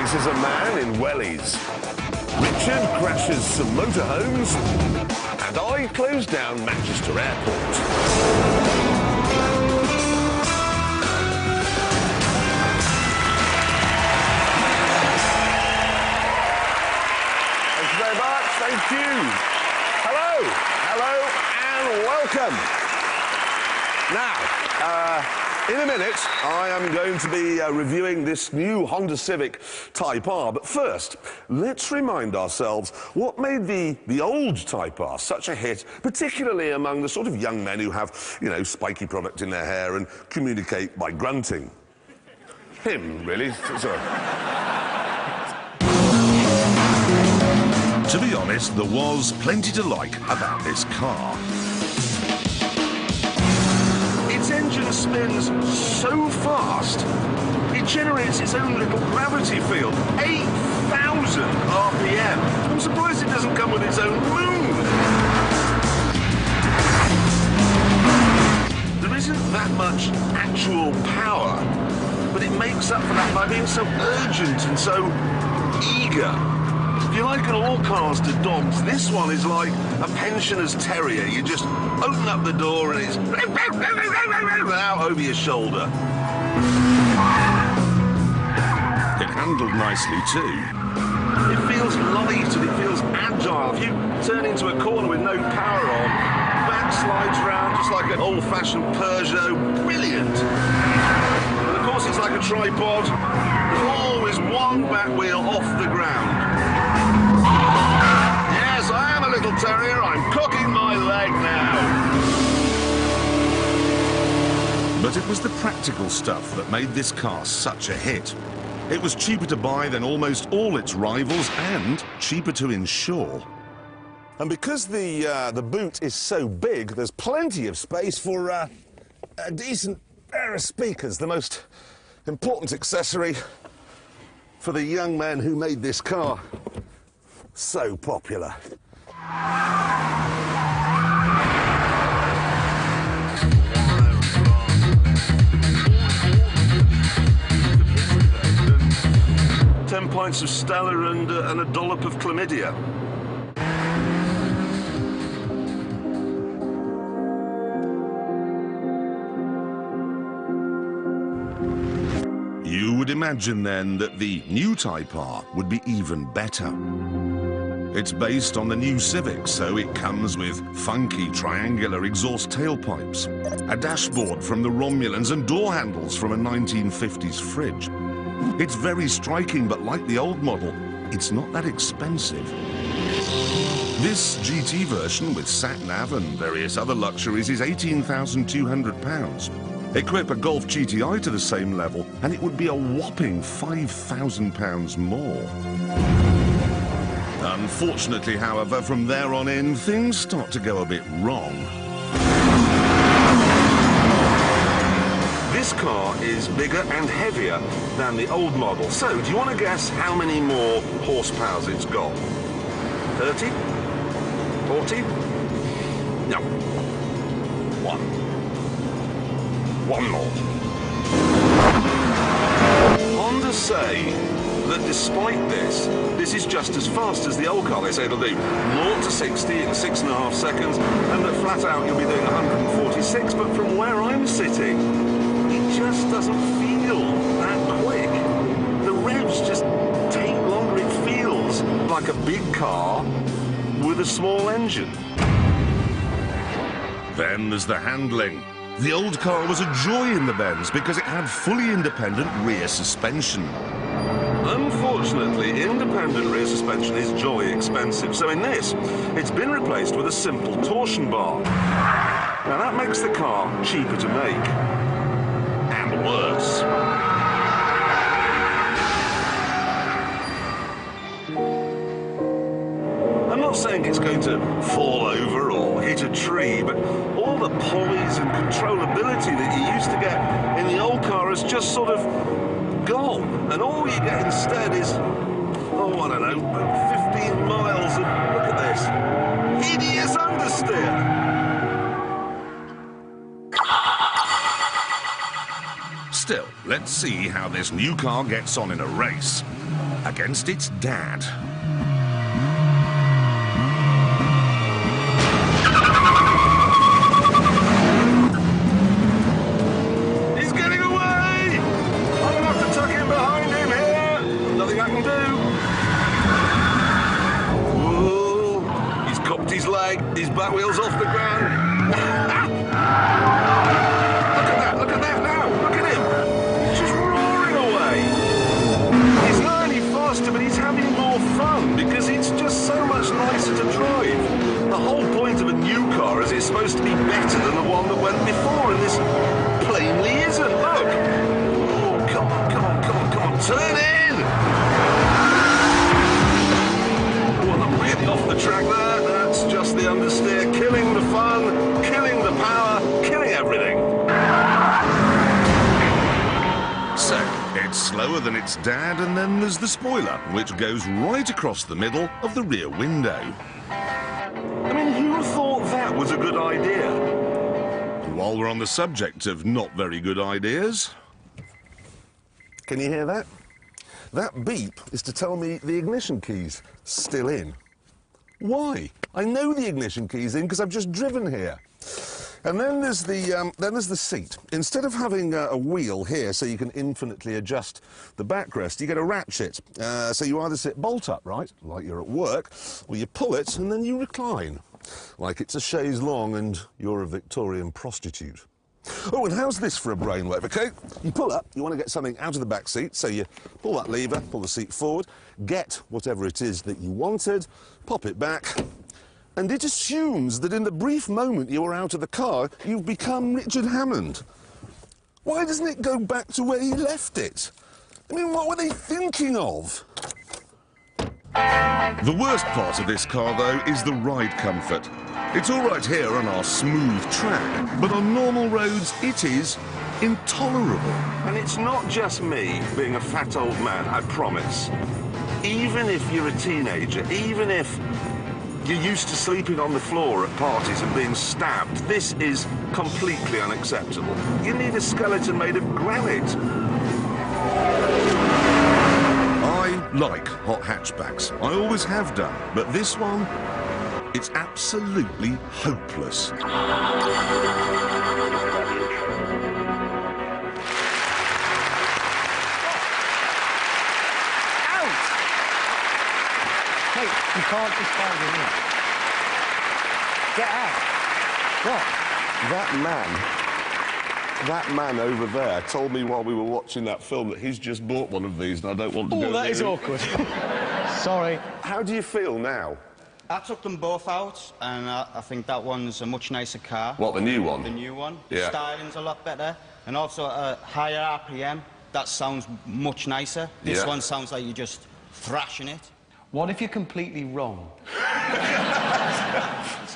replaces a man in wellies. Richard crashes some motorhomes. And I close down Manchester Airport. Thank you very much. Thank you. Hello. Hello and welcome. Now, in a minute, I am going to be reviewing this new Honda Civic Type R. But first, let's remind ourselves what made the old Type R such a hit, particularly among the sort of young men who have, you know, spiky product in their hair and communicate by grunting. Him, really. Sorry. To be honest, there was plenty to like about this car. Its engine spins so fast, it generates its own little gravity field, 8,000 RPM. I'm surprised it doesn't come with its own moon. There isn't that much actual power, but it makes up for that by being so urgent and so eager. If you liken all cars to dogs, this one is like a pensioner's terrier. You just open up the door and it's out over your shoulder. It handled nicely too. It feels light and it feels agile. If you turn into a corner with no power on, back slides round just like an old-fashioned Peugeot. Brilliant. And of course it's like a tripod. There's always one back wheel off the ground. Yes, I am a little terrier. I'm cocking my leg now. But it was the practical stuff that made this car such a hit. It was cheaper to buy than almost all its rivals and cheaper to insure. And because the boot is so big, there's plenty of space for a decent pair of speakers, the most important accessory for the young men who made this car so popular. Ten pints of Stella and a dollop of chlamydia. You would imagine then that the new Type R would be even better. It's based on the new Civic, so it comes with funky triangular exhaust tailpipes, a dashboard from the Romulans and door handles from a 1950s fridge. It's very striking, but like the old model, it's not that expensive. This GT version with sat-nav and various other luxuries is £18,200. Equip a Golf GTI to the same level and it would be a whopping £5,000 more. Unfortunately, however, from there on in, things start to go a bit wrong. This car is bigger and heavier than the old model. So, do you want to guess how many more horsepowers it's got? 30? 40? No. One more. Honda say that despite this is just as fast as the old car. They say it'll do 0 to 60 in 6.5 seconds, and that flat out you'll be doing 146, but from where I'm sitting, it just doesn't feel that quick. The revs just take longer. It feels like a big car with a small engine. Then there's the handling. The old car was a joy in the bends because it had fully independent rear suspension. Unfortunately, independent rear suspension is jolly expensive, so in this, it's been replaced with a simple torsion bar. Now that makes the car cheaper to make. And worse. I'm not saying it's going to fall over or hit a tree, but all the poise and controllability that you used to get in the old car has just sort of gone, and all you get instead is, oh, I don't know, 15 miles of, look at this, hideous understeer. Still, let's see how this new car gets on in a race. against its dad. He's getting away! I'm gonna have to tuck in behind him here. Nothing I can do. Whoa! He's cocked his leg. His back wheel's off the ground. Look at that now! Look at him! He's just roaring away! He's learning faster, but he's having more fun because it's just so much nicer to drive. The whole point of a new car is it's supposed to be better than the one that went before, and this plainly isn't. Look! Oh, come on, turn in! Oh, I'm really off the track there. That's just the understeer, killing the fun, killing the power, killing everything. So, it's slower than its dad, and then there's the spoiler, which goes right across the middle of the rear window. I mean, who thought that was a good idea? And while we're on the subject of not very good ideas... Can you hear that? That beep is to tell me the ignition key's still in. Why? I know the ignition key's in because I've just driven here. And then there's the seat. Instead of having a wheel here so you can infinitely adjust the backrest, you get a ratchet. So you either sit bolt upright, like you're at work, or you pull it and then you recline, like it's a chaise longue and you're a Victorian prostitute. Oh, and how's this for a brainwave, OK? You pull up, you want to get something out of the back seat, so you pull that lever, pull the seat forward, get whatever it is that you wanted, pop it back, and it assumes that in the brief moment you are out of the car, you've become Richard Hammond. Why doesn't it go back to where he left it? I mean, what were they thinking of? The worst part of this car, though, is the ride comfort. It's all right here on our smooth track, but on normal roads, it is intolerable. And it's not just me being a fat old man, I promise. Even if you're a teenager, even if you're used to sleeping on the floor at parties and being stabbed, this is completely unacceptable. You need a skeleton made of granite. I like hot hatchbacks. I always have done. But this one, it's absolutely hopeless. Mate, you can't just find him in. Get out. What? That man over there told me while we were watching that film that he's just bought one of these and I don't want to go Oh, that is awkward. Sorry. How do you feel now? I took them both out, and I think that one's a much nicer car. What, the new one? The new one. Yeah. The styling's a lot better, and also a higher RPM. That sounds much nicer. This Yeah. one sounds like you're just thrashing it. What if you're completely wrong?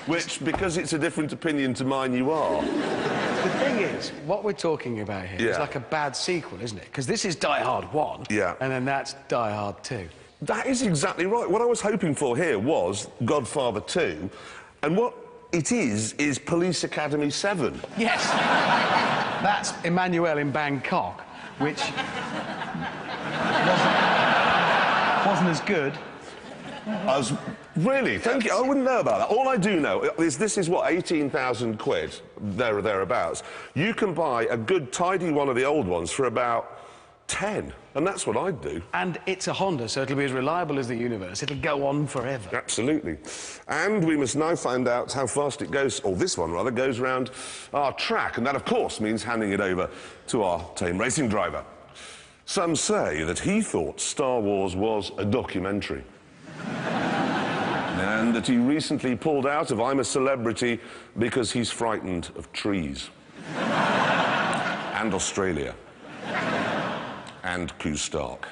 Which, because it's a different opinion to mine, you are. The thing is, what we're talking about here is Yeah. like a bad sequel, isn't it? Because this is Die Hard 1, Yeah. and then that's Die Hard 2. That is exactly right. What I was hoping for here was Godfather 2, and what it is Police Academy 7. Yes. That's Emmanuel in Bangkok, which wasn't as good. Really? Thank you. I wouldn't know about that. All I do know is this is, what, 18,000 quid, there or thereabouts. You can buy a good, tidy one of the old ones for about 10, and that's what I'd do. And it's a Honda, so it'll be as reliable as the universe. It'll go on forever. Absolutely. And we must now find out how fast it goes, or this one rather, goes round our track, and that, of course, means handing it over to our tame racing driver. Some say that he thought Star Wars was a documentary. And that he recently pulled out of I'm a Celebrity because he's frightened of trees. And Australia. And Pooh Stark.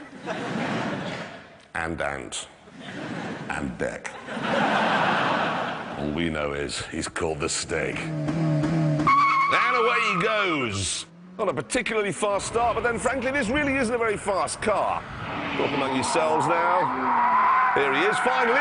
And Ant. And Beck. All we know is he's called the Steak. And away he goes. Not a particularly fast start, but then, frankly, this really isn't a very fast car. Talk among yourselves now. Here he is, finally.